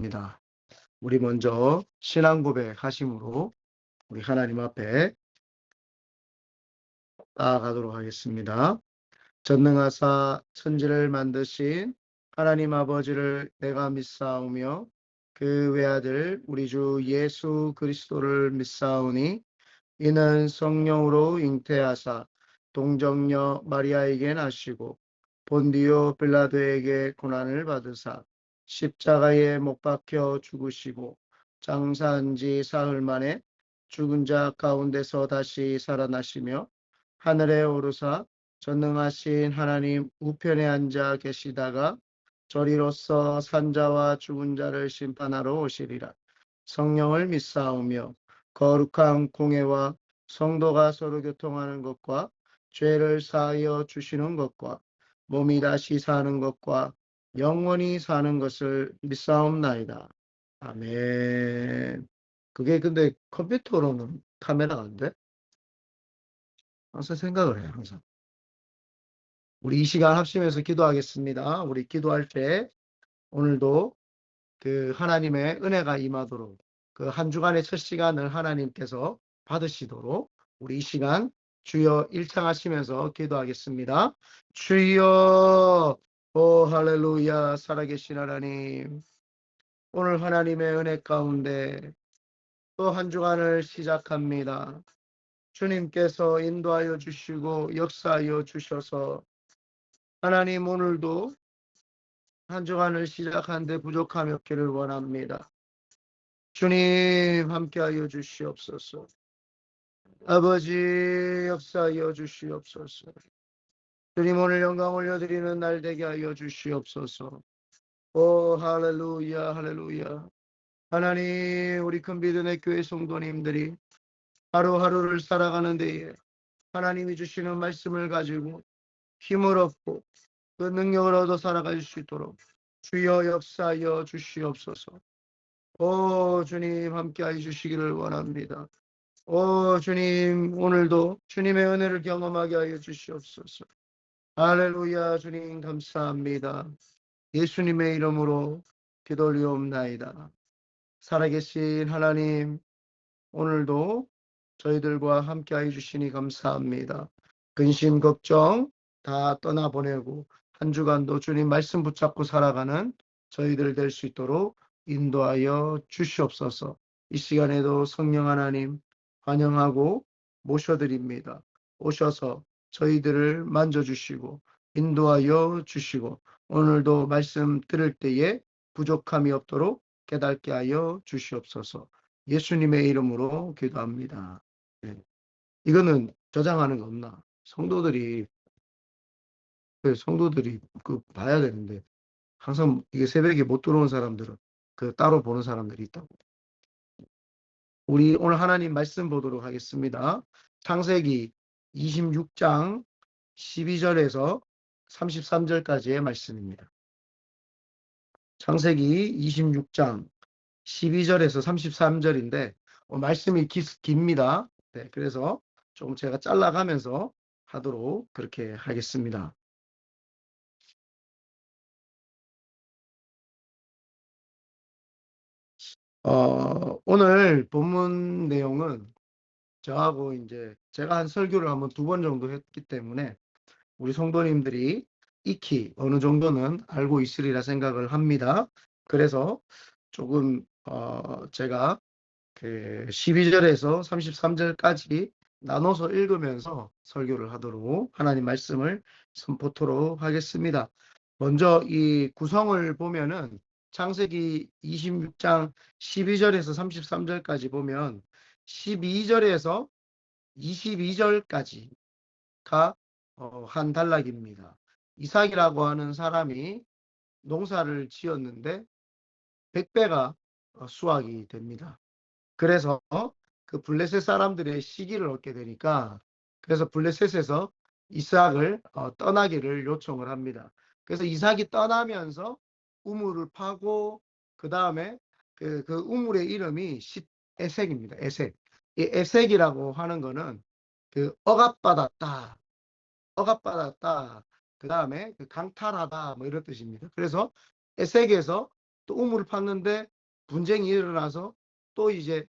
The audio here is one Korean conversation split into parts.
입니다. 우리 먼저 신앙 고백하심으로 우리 하나님 앞에 나아가도록 하겠습니다. 전능하사 천지를 만드신 하나님 아버지를 내가 믿사오며 그 외아들 우리 주 예수 그리스도를 믿사오니 이는 성령으로 잉태하사 동정녀 마리아에게 나시고 본디오 빌라도에게 고난을 받으사 십자가에 못 박혀 죽으시고 장사한 지 사흘 만에 죽은 자 가운데서 다시 살아나시며 하늘에 오르사 전능하신 하나님 우편에 앉아 계시다가 저리로서 산자와 죽은 자를 심판하러 오시리라. 성령을 믿사오며 거룩한 공회와 성도가 서로 교통하는 것과 죄를 사하여 주시는 것과 몸이 다시 사는 것과 영원히 사는 것을 믿사옵나이다. 아멘. 그게 근데 컴퓨터로는 카메라가 안 돼? 항상 생각을 해요, 항상. 우리 이 시간 합심해서 기도하겠습니다. 우리 기도할 때 오늘도 그 하나님의 은혜가 임하도록 그 한 주간의 첫 시간을 하나님께서 받으시도록 우리 이 시간 주여 일창하시면서 기도하겠습니다. 주여, 오 할렐루야. 살아계신 하나님, 오늘 하나님의 은혜 가운데 또 한 주간을 시작합니다. 주님께서 인도하여 주시고 역사하여 주셔서 하나님 오늘도 한 주간을 시작하는데 부족함이 없기를 원합니다. 주님 함께하여 주시옵소서. 아버지 역사하여 주시옵소서. 주님 오늘 영광 올려드리는 날 되게 하여 주시옵소서. 오 할렐루야 할렐루야. 하나님, 우리 큰비전의 교회 성도님들이 하루하루를 살아가는 데에 하나님이 주시는 말씀을 가지고 힘을 얻고 그 능력을 얻어 살아갈 수 있도록 주여 역사하여 주시옵소서. 오 주님 함께하여 주시기를 원합니다. 오 주님, 오늘도 주님의 은혜를 경험하게 하여 주시옵소서. 할렐루야. 주님 감사합니다. 예수님의 이름으로 기도 올리옵나이다. 살아계신 하나님, 오늘도 저희들과 함께하여 주시니 감사합니다. 근심 걱정 다 떠나보내고 한 주간도 주님 말씀 붙잡고 살아가는 저희들 될 수 있도록 인도하여 주시옵소서. 이 시간에도 성령 하나님 환영하고 모셔드립니다. 오셔서 저희들을 만져주시고 인도하여 주시고 오늘도 말씀 들을 때에 부족함이 없도록 깨닫게 하여 주시옵소서. 예수님의 이름으로 기도합니다. 네. 이거는 저장하는 거 없나? 성도들이 그 봐야 되는데 항상 이게 새벽에 못 들어온 사람들은 그 따로 보는 사람들이 있다고. 우리 오늘 하나님 말씀 보도록 하겠습니다. 창세기 26장 12절에서 33절까지의 말씀입니다. 창세기 26장 12절에서 33절인데 말씀이 깁니다. 네, 그래서 좀 제가 잘라가면서 하도록 그렇게 하겠습니다. 오늘 본문 내용은 저하고 이제 제가 한 설교를 한번 2번 정도 했기 때문에 우리 성도님들이 익히 어느 정도는 알고 있으리라 생각을 합니다. 그래서 조금 제가 그 12절에서 33절까지 나눠서 읽으면서 설교를 하도록 하나님 말씀을 선포토록 하겠습니다. 먼저 이 구성을 보면은 창세기 26장 12절에서 33절까지 보면 12절에서 22절까지가 한 단락입니다. 이삭이라고 하는 사람이 농사를 지었는데 100배가 수확이 됩니다. 그래서 그 블레셋 사람들의 시기를 얻게 되니까 그래서 블레셋에서 이삭을 떠나기를 요청을 합니다. 그래서 이삭이 떠나면서 우물을 파고 그 다음에 그 우물의 이름이 에색입니다. 에색. 이 에색이라고 하는 거는 그 억압받았다, 그 다음에 그 강탈하다 뭐 이런 뜻입니다. 그래서 에색에서 또 우물을 팠는데 분쟁이 일어나서 또 이제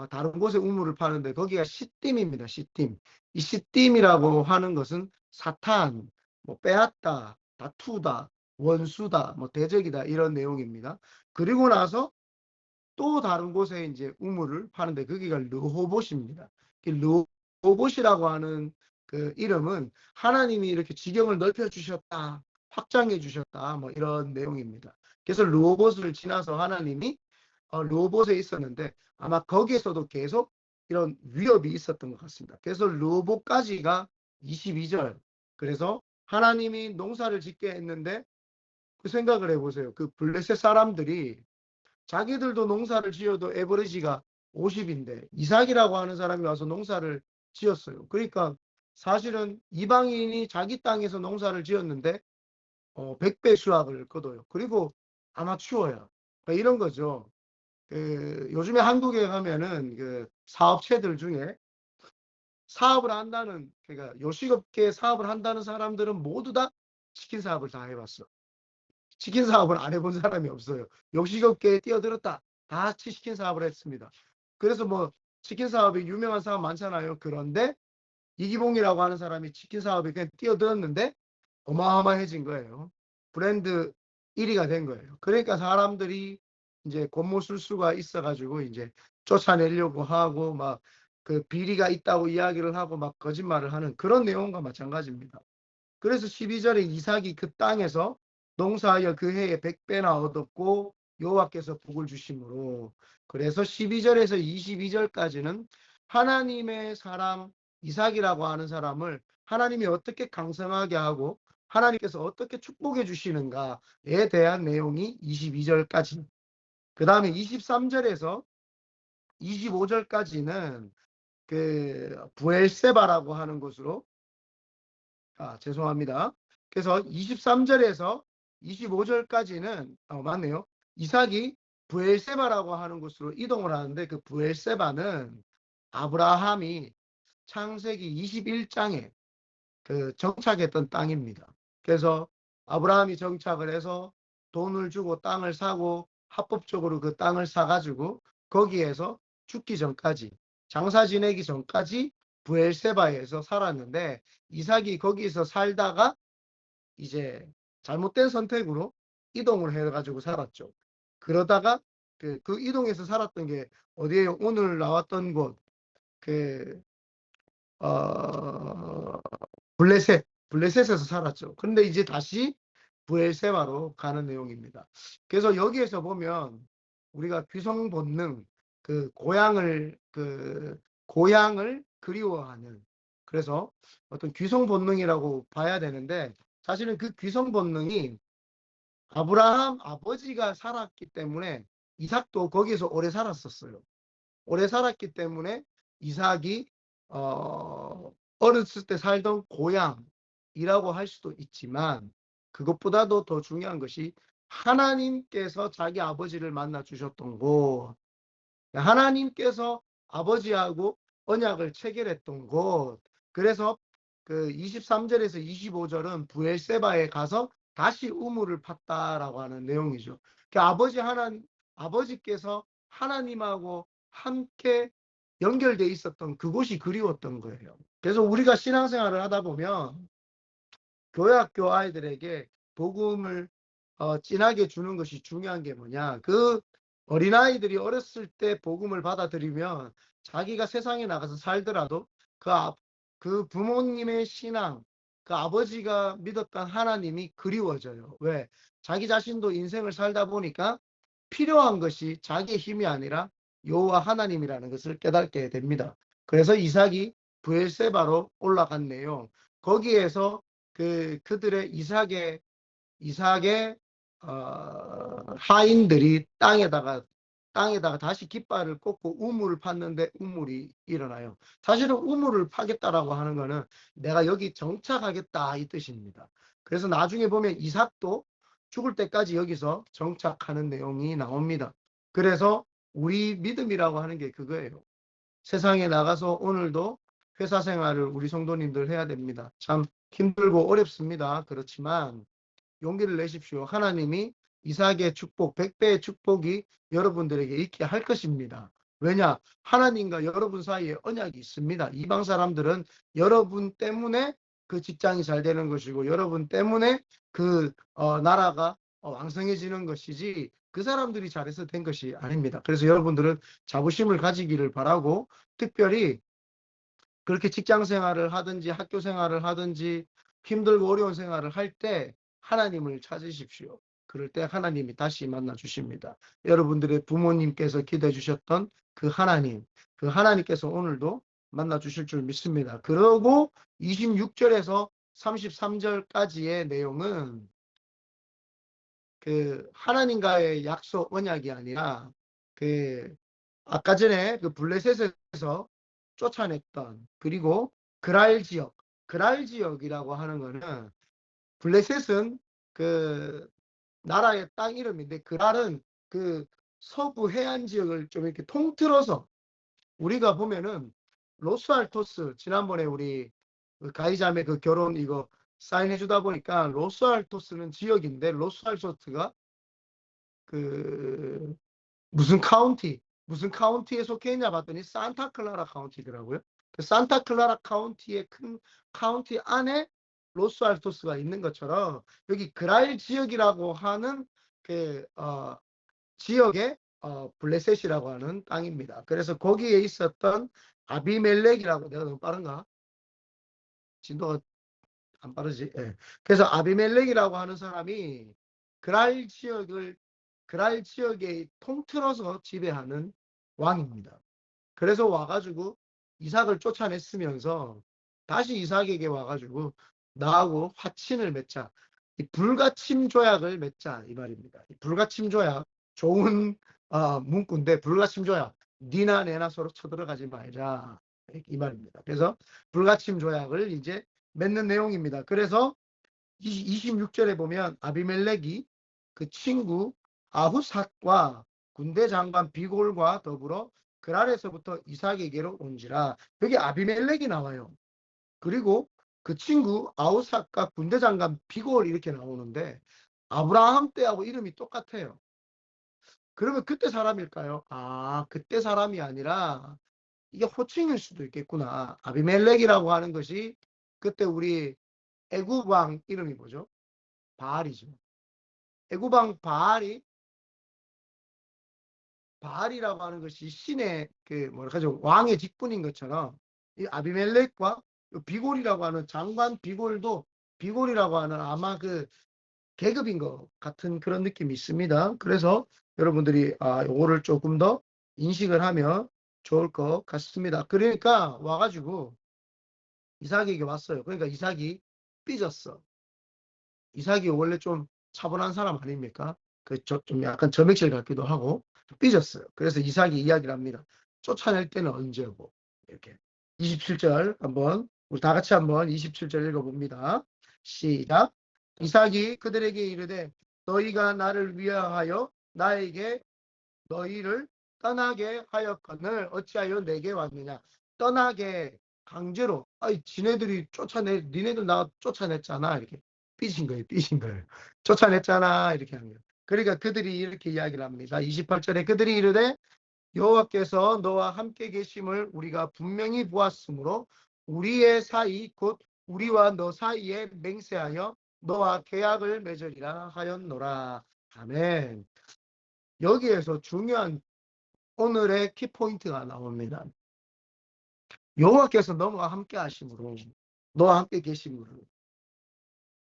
다른 곳에 우물을 파는데 거기가 시딤입니다. 시딤. 이 시딤이라고 하는 것은 사탄, 뭐 빼앗다, 다투다, 원수다, 뭐 대적이다 이런 내용입니다. 그리고 나서 또 다른 곳에 이제 우물을 파는데 거기가 르호봇입니다. 이 르호봇이라고 하는 그 이름은 하나님이 이렇게 지경을 넓혀 주셨다, 확장해 주셨다, 뭐 이런 내용입니다. 그래서 르호봇을 지나서 하나님이 르호봇에 있었는데 아마 거기에서도 계속 이런 위협이 있었던 것 같습니다. 그래서 르호봇까지가 22절. 그래서 하나님이 농사를 짓게 했는데 그 생각을 해보세요. 그 블레셋 사람들이 자기들도 농사를 지어도 에버리지가 50인데 이삭이라고 하는 사람이 와서 농사를 지었어요. 그러니까 사실은 이방인이 자기 땅에서 농사를 지었는데 100배 수확을 거둬요. 그리고 아마추어야. 그러니까 이런 거죠. 요즘에 한국에 가면은 그 사업체들 중에 사업을 한다는, 그러니까 요식업계 사업을 한다는 사람들은 모두 다 치킨 사업을 다 해봤어. 치킨 사업을 안 해본 사람이 없어요. 요식업계에 뛰어들었다. 다 치킨 사업을 했습니다. 그래서 뭐 치킨 사업이 유명한 사업 많잖아요. 그런데 이기봉이라고 하는 사람이 치킨 사업에 그냥 뛰어들었는데 어마어마해진 거예요. 브랜드 1위가 된 거예요. 그러니까 사람들이 이제 권모술수가 있어가지고 이제 쫓아내려고 하고 막 그 비리가 있다고 이야기를 하고 막 거짓말을 하는 그런 내용과 마찬가지입니다. 그래서 12절에 이삭이 그 땅에서 농사하여 그 해에 100배나 얻었고 여호와께서 복을 주심으로. 그래서 12절에서 22절까지는 하나님의 사람 이삭이라고 하는 사람을 하나님이 어떻게 강성하게 하고 하나님께서 어떻게 축복해 주시는가에 대한 내용이 22절까지. 그 다음에 23절에서 25절까지는 그 부엘세바라고 하는 곳으로, 죄송합니다. 그래서 23절에서 25절까지는 맞네요. 이삭이 부엘세바라고 하는 곳으로 이동을 하는데 그 부엘세바는 아브라함이 창세기 21장에 그 정착했던 땅입니다. 그래서 아브라함이 정착을 해서 돈을 주고 땅을 사고 합법적으로 그 땅을 사가지고 거기에서 죽기 전까지, 장사 지내기 전까지 부엘세바에서 살았는데 이삭이 거기서 살다가 이제 잘못된 선택으로 이동을 해가지고 살았죠. 그러다가 그 이동해서 살았던 게 어디에요? 오늘 나왔던 곳, 그 블레셋에서 살았죠. 그런데 이제 다시 부엘세바로 가는 내용입니다. 그래서 여기에서 보면 우리가 귀성 본능, 고향을 그리워하는, 그래서 어떤 귀성 본능이라고 봐야 되는데 사실은 그 귀성 본능이 아브라함 아버지가 살았기 때문에 이삭도 거기서 오래 살았었어요. 오래 살았기 때문에 이삭이 어렸을 때 살던 고향이라고 할 수도 있지만 그것보다도 더 중요한 것이 하나님께서 자기 아버지를 만나 주셨던 곳, 하나님께서 아버지하고 언약을 체결했던 곳. 그래서 그 23절에서 25절은 부엘세바에 가서 다시 우물을 팠다라고 하는 내용이죠. 아버지께서 하나님하고 함께 연결돼 있었던 그곳이 그리웠던 거예요. 그래서 우리가 신앙생활을 하다 보면 교회학교 아이들에게 복음을 진하게 주는 것이 중요한 게 뭐냐. 그 어린아이들이 어렸을 때 복음을 받아들이면 자기가 세상에 나가서 살더라도 그 부모님의 신앙, 그 아버지가 믿었던 하나님이 그리워져요. 왜? 자기 자신도 인생을 살다 보니까 필요한 것이 자기의 힘이 아니라 여호와 하나님이라는 것을 깨닫게 됩니다. 그래서 이삭이 브엘세바로 올라간 내용, 거기에서 그들의 이삭의 하인들이 땅에다가 다시 깃발을 꽂고 우물을 팠는데 우물이 일어나요. 사실은 우물을 파겠다라고 하는 거는 내가 여기 정착하겠다 이 뜻입니다. 그래서 나중에 보면 이삭도 죽을 때까지 여기서 정착하는 내용이 나옵니다. 그래서 우리 믿음이라고 하는 게 그거예요. 세상에 나가서 오늘도 회사 생활을 우리 성도님들 해야 됩니다. 참 힘들고 어렵습니다. 그렇지만 용기를 내십시오. 하나님이 이삭의 축복, 100배의 축복이 여러분들에게 있게 할 것입니다. 왜냐? 하나님과 여러분 사이에 언약이 있습니다. 이방 사람들은 여러분 때문에 그 직장이 잘 되는 것이고 여러분 때문에 그 나라가 왕성해지는 것이지 그 사람들이 잘해서 된 것이 아닙니다. 그래서 여러분들은 자부심을 가지기를 바라고, 특별히 그렇게 직장 생활을 하든지 학교 생활을 하든지 힘들고 어려운 생활을 할 때 하나님을 찾으십시오. 그럴 때 하나님이 다시 만나 주십니다. 여러분들의 부모님께서 기대해 주셨던 그 하나님, 그 하나님께서 오늘도 만나 주실 줄 믿습니다. 그러고 26절에서 33절까지의 내용은 그 하나님과의 약속 언약이 아니라 그 아까 전에 그 블레셋에서 쫓아냈던, 그리고 그랄 지역, 그랄 지역이라고 하는 거는, 블레셋은 그 나라의 땅 이름인데 그랄은 그 서부 해안 지역을 좀 이렇게 통틀어서, 우리가 보면은 로스알토스, 지난번에 우리 그 가이자매 그 결혼 이거 사인해 주다 보니까 로스알토스는 지역인데, 로스알토스가 그 무슨 카운티에 속해 있냐 봤더니 산타클라라 카운티더라고요. 그 산타클라라 카운티의 큰 카운티 안에 로스알토스가 있는 것처럼 여기 그랄 지역이라고 하는 그 지역의 블레셋이라고 하는 땅입니다. 그래서 거기에 있었던 아비멜렉이라고, 내가 너무 빠른가? 진도가 안 빠르지? 예. 그래서 아비멜렉이라고 하는 사람이 그랄 지역을, 그랄 지역에 통틀어서 지배하는 왕입니다. 그래서 와가지고 이삭을 쫓아냈으면서 다시 이삭에게 와가지고 나하고 화친을 맺자, 이 불가침 조약을 맺자, 이 말입니다. 이 불가침 조약, 좋은 문구인데, 불가침 조약, 니나 내나 서로 쳐들어가지 말자, 이 말입니다. 그래서 불가침 조약을 이제 맺는 내용입니다. 그래서 26절에 보면 아비멜렉이 그 친구 아후삿과 군대 장관 비골과 더불어 그랄에서부터 이삭에게로 온지라, 여기 아비멜렉이 나와요. 그리고 그 친구 아후삿과 군대 장관 비골 이렇게 나오는데 아브라함 때하고 이름이 똑같아요. 그러면 그때 사람일까요? 아, 그때 사람이 아니라 이게 호칭일 수도 있겠구나. 아비멜렉이라고 하는 것이 그때 우리 애굽 왕 이름이 뭐죠? 바알이죠. 애굽 왕 바알이라고 하는 것이 신의 그 뭐랄까 좀 왕의 직분인 것처럼, 이 아비멜렉과 비골이라고 하는 장관 비골도, 비골이라고 하는 아마 그 계급인 것 같은 그런 느낌이 있습니다. 그래서 여러분들이 요거를 조금 더 인식을 하면 좋을 것 같습니다. 그러니까 와가지고 이삭에게 왔어요. 그러니까 이삭이 삐졌어. 이삭이 원래 좀 차분한 사람 아닙니까? 좀 약간 점액질 같기도 하고 삐졌어요. 그래서 이삭이 이야기를 합니다. 쫓아낼 때는 언제고, 이렇게. 27절 한번 우리 다 같이 한번 27절 읽어봅니다. 시작. 이삭이 그들에게 이르되 너희가 나를 위하여 나에게 너희를 떠나게 하였거늘 어찌하여 내게 왔느냐. 떠나게 강제로, 아이 지네들이 니네들 나 쫓아냈잖아, 이렇게 삐진 거예요. 삐진 거예요. 쫓아냈잖아, 이렇게 하는 거예요. 그러니까 그들이 이렇게 이야기를 합니다. 28절에 그들이 이르되 여호와께서 너와 함께 계심을 우리가 분명히 보았으므로 우리의 사이 곧 우리와 너 사이에 맹세하여 너와 계약을 맺으리라 하였노라. 아멘. 여기에서 중요한 오늘의 키포인트가 나옵니다. 여호와께서 너와 함께 하심으로, 너와 함께 계심으로.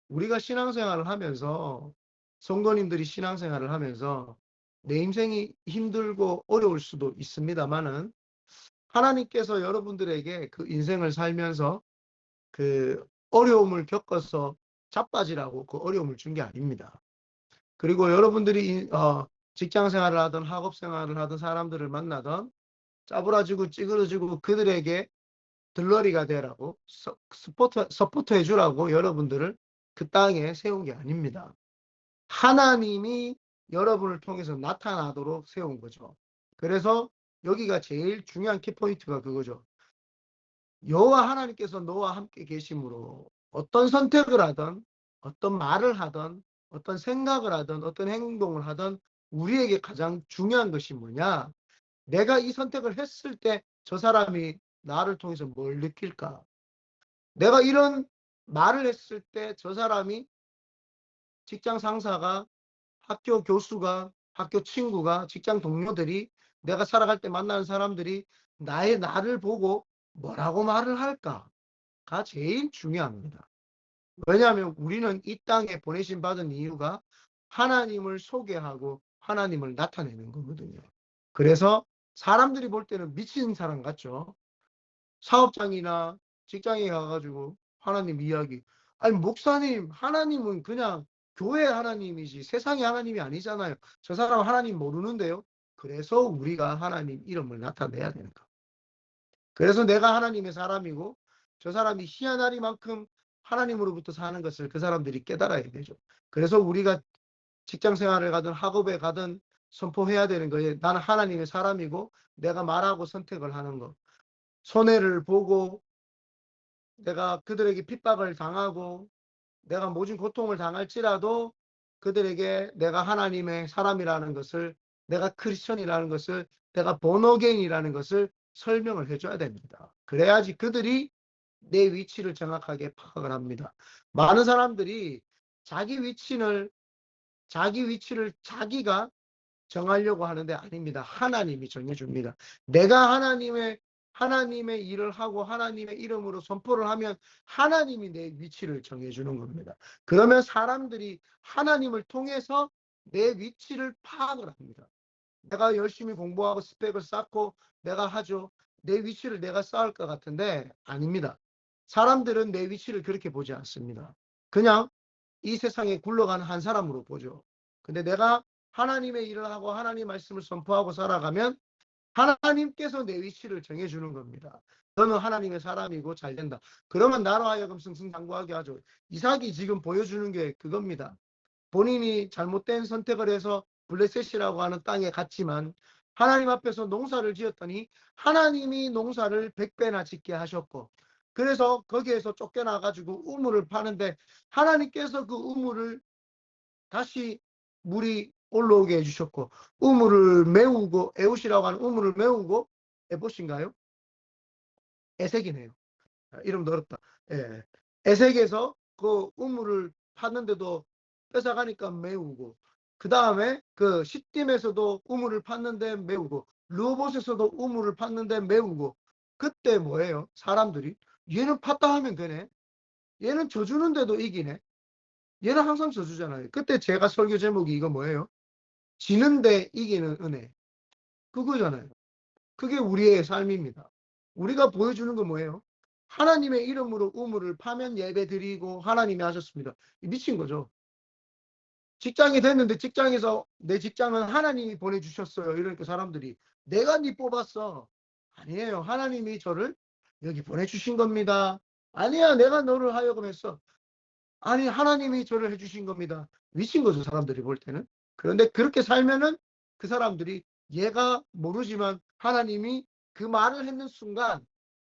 우리가 신앙생활을 하면서, 성도님들이 신앙생활을 하면서 내 인생이 힘들고 어려울 수도 있습니다만은 하나님께서 여러분들에게 그 인생을 살면서 그 어려움을 겪어서 자빠지라고 그 어려움을 준 게 아닙니다. 그리고 여러분들이 직장 생활을 하든 학업 생활을 하든 사람들을 만나든 짜부라지고 찌그러지고 그들에게 들러리가 되라고 서포트 해주라고 여러분들을 그 땅에 세운 게 아닙니다. 하나님이 여러분을 통해서 나타나도록 세운 거죠. 그래서 여기가 제일 중요한 키포인트가 그거죠. 여호와 하나님께서 너와 함께 계심으로 어떤 선택을 하든 어떤 말을 하든 어떤 생각을 하든 어떤 행동을 하든 우리에게 가장 중요한 것이 뭐냐? 내가 이 선택을 했을 때 저 사람이 나를 통해서 뭘 느낄까? 내가 이런 말을 했을 때 저 사람이, 직장 상사가, 학교 교수가, 학교 친구가, 직장 동료들이, 내가 살아갈 때 만나는 사람들이 나를 보고 뭐라고 말을 할까가 제일 중요합니다. 왜냐하면 우리는 이 땅에 보내심 받은 이유가 하나님을 소개하고 하나님을 나타내는 거거든요. 그래서 사람들이 볼 때는 미친 사람 같죠. 사업장이나 직장에 가가지고 하나님 이야기. 아니, 목사님, 하나님은 그냥 교회 하나님이지 세상의 하나님이 아니잖아요. 저 사람 하나님 모르는데요. 그래서 우리가 하나님 이름을 나타내야 되는 거. 그래서 내가 하나님의 사람이고 저 사람이 희한하리만큼 하나님으로부터 사는 것을 그 사람들이 깨달아야 되죠. 그래서 우리가 직장 생활을 가든 학업에 가든 선포해야 되는 거예요. 나는 하나님의 사람이고 내가 말하고 선택을 하는 거. 손해를 보고 내가 그들에게 핍박을 당하고 내가 모진 고통을 당할지라도 그들에게 내가 하나님의 사람이라는 것을, 내가 크리스천이라는 것을, 내가 본어게인이라는 것을 설명을 해줘야 됩니다. 그래야지 그들이 내 위치를 정확하게 파악을 합니다. 많은 사람들이 자기 위치를 자기가 정하려고 하는데 아닙니다. 하나님이 정해줍니다. 내가 하나님의 일을 하고 하나님의 이름으로 선포를 하면 하나님이 내 위치를 정해주는 겁니다. 그러면 사람들이 하나님을 통해서 내 위치를 파악을 합니다. 내가 열심히 공부하고 스펙을 쌓고 내가 하죠. 내 위치를 내가 쌓을 것 같은데 아닙니다. 사람들은 내 위치를 그렇게 보지 않습니다. 그냥 이 세상에 굴러가는 한 사람으로 보죠. 근데 내가 하나님의 일을 하고 하나님 말씀을 선포하고 살아가면 하나님께서 내 위치를 정해주는 겁니다. 너는 하나님의 사람이고 잘 된다. 그러면 나로 하여금 승승장구하게 하죠. 이삭이 지금 보여주는 게 그겁니다. 본인이 잘못된 선택을 해서 블레셋이라고 하는 땅에 갔지만 하나님 앞에서 농사를 지었더니 하나님이 농사를 100배나 짓게 하셨고, 그래서 거기에서 쫓겨나가지고 우물을 파는데 하나님께서 그 우물을 다시 물이 올라오게 해주셨고, 우물을 메우고, 에웃이라고 하는 우물을 메우고, 에봇인가요? 에색이네요. 이름도 어렵다. 예. 에색에서 그 우물을 팠는데도 뺏어가니까 메우고, 그 다음에 그 시딤에서도 우물을 팠는데 메우고, 르호봇에서도 우물을 팠는데 메우고. 그때 뭐예요? 사람들이 얘는 팠다 하면 되네, 얘는 져주는데도 이기네, 얘는 항상 져주잖아요. 그때 제가 설교 제목이 이거 뭐예요? 지는데 이기는 은혜. 그거잖아요. 그게 우리의 삶입니다. 우리가 보여주는 건 뭐예요? 하나님의 이름으로 우물을 파면 예배 드리고 하나님이 하셨습니다. 미친 거죠. 직장이 됐는데 직장에서 내 직장은 하나님이 보내주셨어요. 이러니까 사람들이 내가 네 뽑았어. 아니에요. 하나님이 저를 여기 보내주신 겁니다. 아니야, 내가 너를 하여금 했어. 아니, 하나님이 저를 해주신 겁니다. 미친 거죠, 사람들이 볼 때는. 그런데 그렇게 살면은 그 사람들이 얘가 모르지만 하나님이 그 말을 했는 순간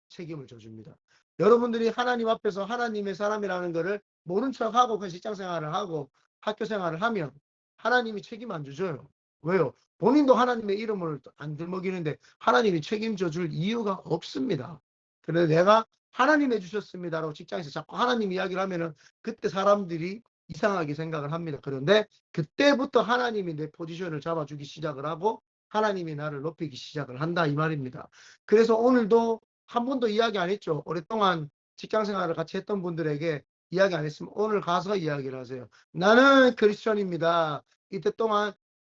책임을 져줍니다. 여러분들이 하나님 앞에서 하나님의 사람이라는 것을 모른 척하고 그 직장 생활을 하고 학교 생활을 하면 하나님이 책임 안 주줘요. 왜요? 본인도 하나님의 이름을 안 들먹이는데 하나님이 책임져 줄 이유가 없습니다. 그런데 내가 하나님 해주셨습니다라고 직장에서 자꾸 하나님 이야기를 하면은 그때 사람들이 이상하게 생각을 합니다. 그런데 그때부터 하나님이 내 포지션을 잡아주기 시작을 하고 하나님이 나를 높이기 시작을 한다, 이 말입니다. 그래서 오늘도 한 번도 이야기 안 했죠. 오랫동안 직장 생활을 같이 했던 분들에게 이야기 안 했으면 오늘 가서 이야기를 하세요. 나는 크리스천입니다. 이때 동안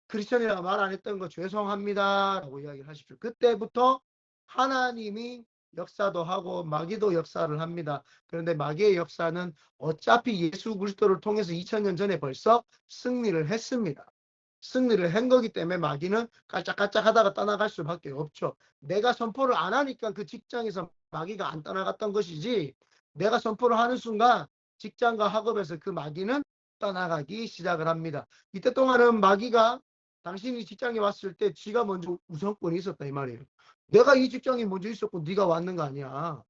크리스천이라고 말 안 했던 거 죄송합니다 라고 이야기를 하십시오. 그때부터 하나님이 역사도 하고 마귀도 역사를 합니다. 그런데 마귀의 역사는 어차피 예수 그리스도를 통해서 2000년 전에 벌써 승리를 했습니다. 승리를 한 거기 때문에 마귀는 깔짝깔짝 하다가 떠나갈 수밖에 없죠. 내가 선포를 안 하니까 그 직장에서 마귀가 안 떠나갔던 것이지, 내가 선포를 하는 순간 직장과 학업에서 그 마귀는 떠나가기 시작을 합니다. 이때 동안은 마귀가 당신이 직장에 왔을 때 지가 먼저 우선권이 있었다, 이 말이에요. 내가 이 직장에 먼저 있었고 네가 왔는 거 아니야.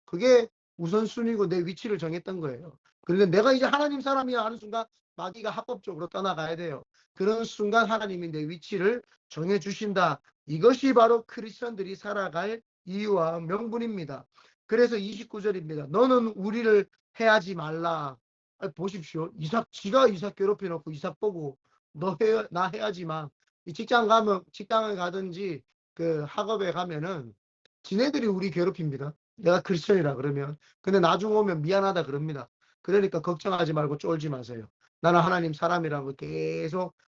그게 우선순위고 내 위치를 정했던 거예요. 그런데 내가 이제 하나님 사람이야 하는 순간 마귀가 합법적으로 떠나가야 돼요. 그런 순간 하나님이 내 위치를 정해주신다. 이것이 바로 크리스천들이 살아갈 이유와 명분입니다. 그래서 29절입니다. 너는 우리를 해하지 말라. 보십시오. 지가 이삭 괴롭혀놓고 이삭 보고 나 해하지 마. 이 직장을 가든지 그 학업에 가면은 지네들이 우리 괴롭힙니다. 내가 크리스천이라 그러면. 근데 나중 오면 미안하다 그럽니다. 그러니까 걱정하지 말고 쫄지 마세요. 나는 하나님 사람이라고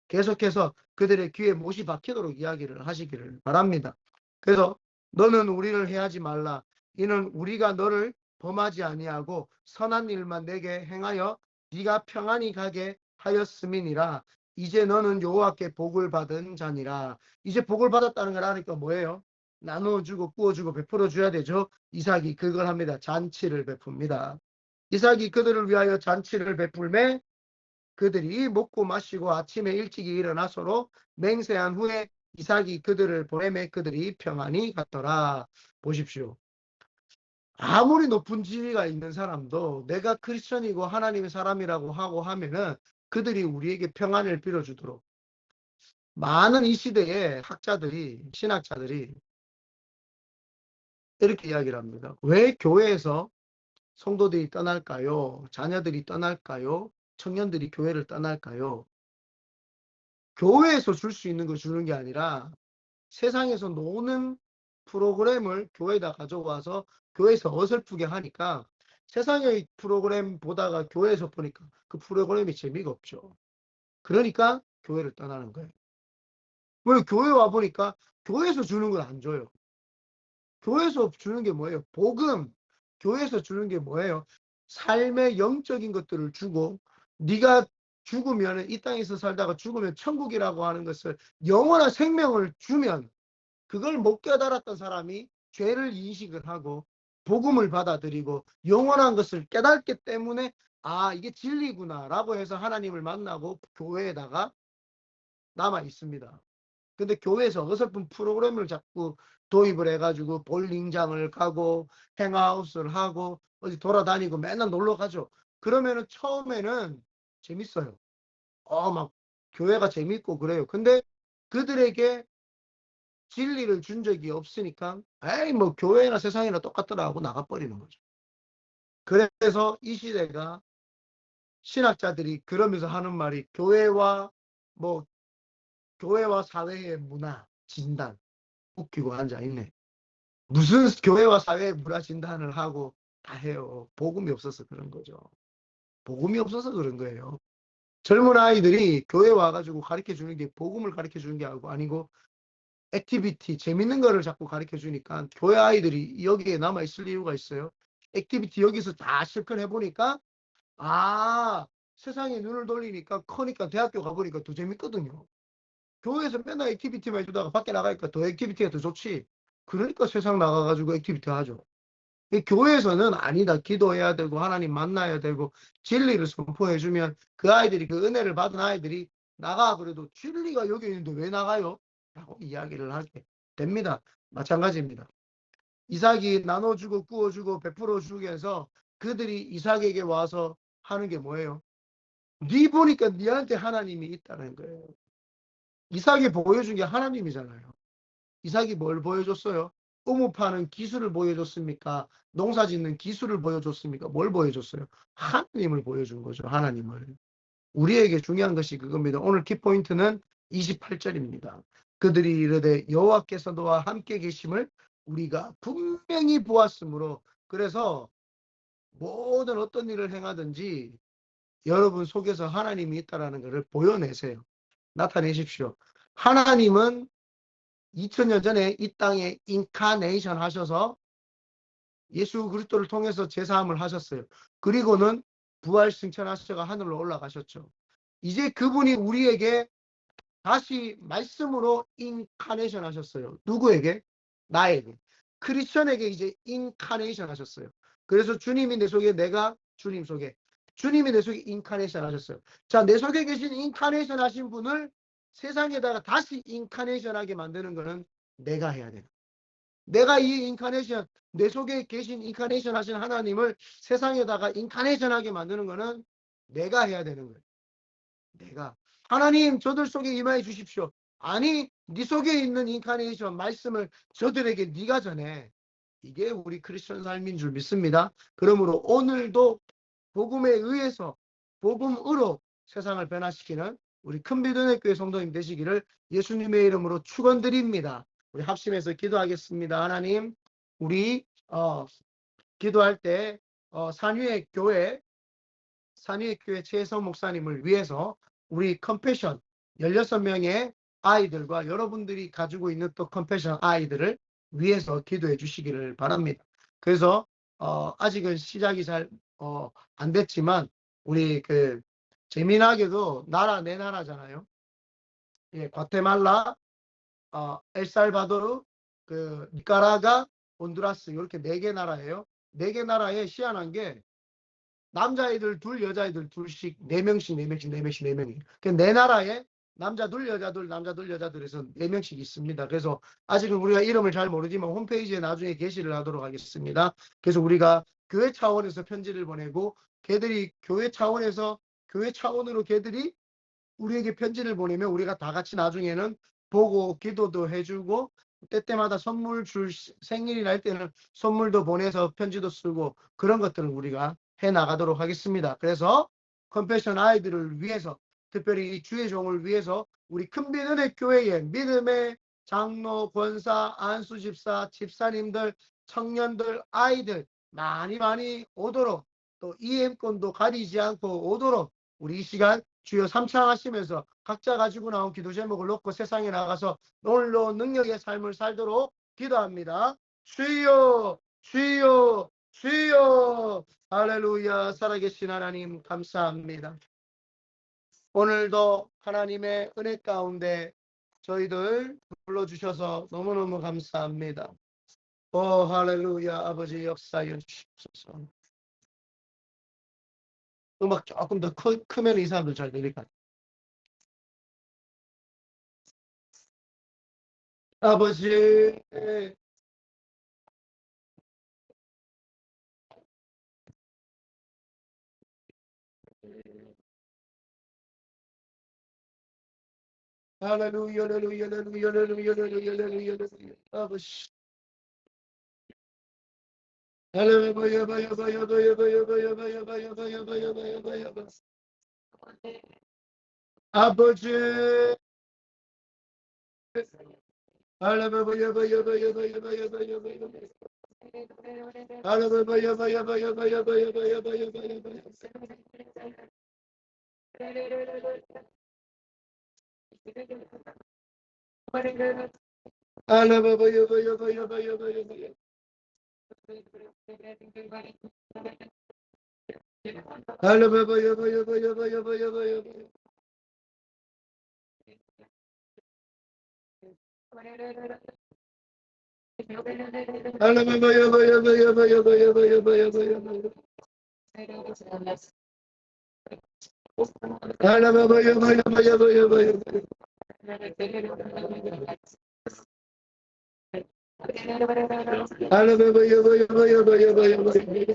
계속해서 그들의 귀에 못이 박히도록 이야기를 하시기를 바랍니다. 그래서 너는 우리를 해하지 말라. 이는 우리가 너를 범하지 아니하고 선한 일만 내게 행하여 네가 평안히 가게 하였음이니라. 이제 너는 여호와께 복을 받은 자니라. 이제 복을 받았다는 걸 아니까 뭐예요? 나눠주고 구워주고 베풀어 줘야 되죠. 이삭이 그걸 합니다. 잔치를 베풉니다. 이삭이 그들을 위하여 잔치를 베풀매 그들이 먹고 마시고 아침에 일찍이 일어나 서로 맹세한 후에 이삭이 그들을 보내매 그들이 평안히 갔더라. 보십시오. 아무리 높은 지위가 있는 사람도 내가 크리스천이고 하나님의 사람이라고 하고 하면은 그들이 우리에게 평안을 빌어주도록 많은 이 시대의 신학자들이 이렇게 이야기를 합니다. 왜 교회에서 성도들이 떠날까요? 자녀들이 떠날까요? 청년들이 교회를 떠날까요? 교회에서 줄 수 있는 걸 주는 게 아니라 세상에서 노는 프로그램을 교회에다 가져와서 교회에서 어설프게 하니까 세상의 프로그램 보다가 교회에서 보니까 그 프로그램이 재미가 없죠. 그러니까 교회를 떠나는 거예요. 왜 교회 와 보니까 교회에서 주는 걸 안 줘요. 교회에서 주는 게 뭐예요? 복음. 교회에서 주는 게 뭐예요? 삶의 영적인 것들을 주고 네가 죽으면 이 땅에서 살다가 죽으면 천국이라고 하는 것을 영원한 생명을 주면 그걸 못 깨달았던 사람이 죄를 인식을 하고 복음을 받아들이고 영원한 것을 깨닫기 때문에 아 이게 진리구나 라고 해서 하나님을 만나고 교회에다가 남아 있습니다. 근데 교회에서 어설픈 프로그램을 자꾸 도입을 해가지고 볼링장을 가고 행아웃을 하고 어디 돌아다니고 맨날 놀러 가죠. 그러면은 처음에는 재밌어요. 막 교회가 재밌고 그래요. 근데 그들에게 진리를 준 적이 없으니까 에이 뭐 교회나 세상이나 똑같더라 하고 나가버리는 거죠. 그래서 이 시대가 신학자들이 그러면서 하는 말이 뭐 교회와 사회의 문화 진단 웃기고 앉아있네. 무슨 교회와 사회의 문화 진단을 하고 다 해요. 복음이 없어서 그런 거죠. 복음이 없어서 그런 거예요. 젊은 아이들이 교회 와가지고 가르쳐 주는 게 복음을 가르쳐 주는 게 아니고 액티비티 재밌는 거를 자꾸 가르쳐 주니까 교회 아이들이 여기에 남아 있을 이유가 있어요. 액티비티 여기서 다 실컷 해보니까 아 세상에 눈을 돌리니까 커니까 대학교 가보니까 더 재밌거든요. 교회에서 맨날 액티비티만 해주다가 밖에 나가니까 더 액티비티가 더 좋지. 그러니까 세상 나가가지고 액티비티 하죠. 교회에서는 아니다. 기도해야 되고 하나님 만나야 되고 진리를 선포해주면 그 아이들이 그 은혜를 받은 아이들이 나가 그래도 진리가 여기 있는데 왜 나가요? 라고 이야기를 하게 됩니다. 마찬가지입니다. 이삭이 나눠주고 구워주고 베풀어주기 해서 그들이 이삭에게 와서 하는 게 뭐예요? 네 보니까 네한테 하나님이 있다는 거예요. 이삭이 보여준 게 하나님이잖아요. 이삭이 뭘 보여줬어요? 우무 파는 기술을 보여줬습니까? 농사 짓는 기술을 보여줬습니까? 뭘 보여줬어요? 하나님을 보여준 거죠. 하나님을. 우리에게 중요한 것이 그겁니다. 오늘 키포인트는 28절입니다. 그들이 이르되 여호와께서 너와 함께 계심을 우리가 분명히 보았으므로 그래서 모든 어떤 일을 행하든지 여러분 속에서 하나님이 있다는 것을 보여내세요. 나타내십시오. 하나님은 2000년 전에 이 땅에 인카네이션 하셔서 예수 그리스도를 통해서 제사함을 하셨어요. 그리고는 부활 승천하셔가 하늘로 올라가셨죠. 이제 그분이 우리에게 다시 말씀으로 인카네이션 하셨어요. 누구에게? 나에게. 크리스천에게 이제 인카네이션 하셨어요. 그래서 주님이 내 속에 내가 주님 속에 주님이 내 속에 인카네이션 하셨어요. 자, 내 속에 계신 인카네이션 하신 분을 세상에다가 다시 인카네이션 하게 만드는 거는 내가 해야 돼요. 내가 이 인카네이션, 내 속에 계신 인카네이션 하신 하나님을 세상에다가 인카네이션하게 만드는 거는 내가 해야 되는 거예요. 내가. 하나님 저들 속에 임하여 주십시오. 아니 네 속에 있는 인카네이션 말씀을 저들에게 네가 전해. 이게 우리 크리스천 삶인 줄 믿습니다. 그러므로 오늘도 복음에 의해서 복음으로 세상을 변화시키는 우리 큰비전의 교회 성도님 되시기를 예수님의 이름으로 축원드립니다. 우리 합심해서 기도하겠습니다. 하나님, 우리 기도할 때 산위의 교회 최혜성 목사님을 위해서 우리 컴패션 16명의 아이들과 여러분들이 가지고 있는 또 컴패션 아이들을 위해서 기도해 주시기를 바랍니다. 그래서 아직은 시작이 잘 안 됐지만 우리 재미나게도 나라 네 나라잖아요. 예, 과테말라, 엘살바도르, 니카라가, 혼두라스 이렇게 4개 나라예요. 4개 나라에 희한한 게 남자애들 둘, 여자애들 둘씩 4명씩, 4명씩, 4명씩, 4명이. 네 나라에 남자 둘, 여자 둘, 남자 둘, 여자 둘에서 4명씩 있습니다. 그래서 아직은 우리가 이름을 잘 모르지만 홈페이지에 나중에 게시를 하도록 하겠습니다. 그래서 우리가 교회 차원에서 편지를 보내고 걔들이 교회 차원으로 걔들이 우리에게 편지를 보내면 우리가 다 같이 나중에는 보고 기도도 해주고 때때마다 선물 생일이 날 때는 선물도 보내서 편지도 쓰고 그런 것들을 우리가 해 나가도록 하겠습니다. 그래서 컴패션 아이들을 위해서 특별히 이 주의 종을 위해서 우리 큰비전의 교회의 믿음의 장로, 권사, 안수 집사, 집사님들, 청년들, 아이들 많이 오도록 또 EM권도 가리지 않고 오도록 우리 이 시간 주여 삼창하시면서 각자 가지고 나온 기도 제목을 놓고 세상에 나가서 놀로 능력의 삶을 살도록 기도합니다. 주여 주여 주여 할렐루야. 살아계신 하나님 감사합니다. 오늘도 하나님의 은혜 가운데 저희들 불러주셔서 너무너무 감사합니다. 오 할렐루야. 아버지 역사여 주시옵소서. 음악 조금 더 크면 이 사람들 잘 들릴 것 같아요. 아버지 할렐루야 할렐루야 할렐루야 할렐루야 할렐루야 할렐루야 아버지 할렐루야 바야 바야 바야 바야 바야 바야 바야 바야 바야 바야 바야 바야 아버지 할렐루야 바야 바야 바야 바야 바야 바야 할렐루야 바야 바야 바야 바야 바야 바야 바야 바야 할렐루야 바야 바야 바야 바야 바야 할렐루야 바야 바야 바야 바야 바야 바야 할렐루야 바야 바야 바야 바야 바야 바야 바야 할렐루야 바야 바야 바야 바야 할렐루야 바야 바야 바야 바야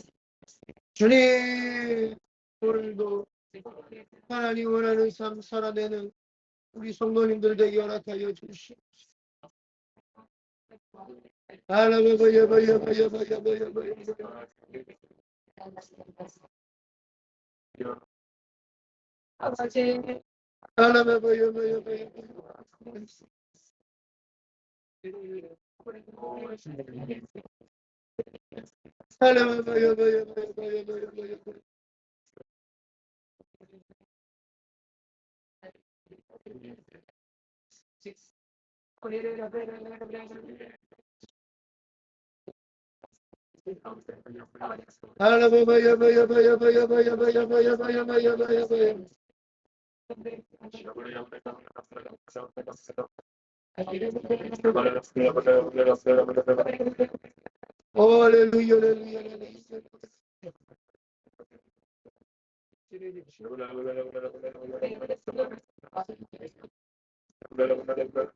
주님 오늘도 하나님 원하는 삶 살아내는 우리 성도님들 되게 허락하여 주시옵소서. 할렐루야 바야 바야 바야 바야 바야 할렐루야 바야 바야 할렐루야 바야 바야 바야 바야 바야 할렐루야 바야 바야 바야 바야 바야 바야 바야 바야 바야 바야 할렐루야 할렐루야 할렐루야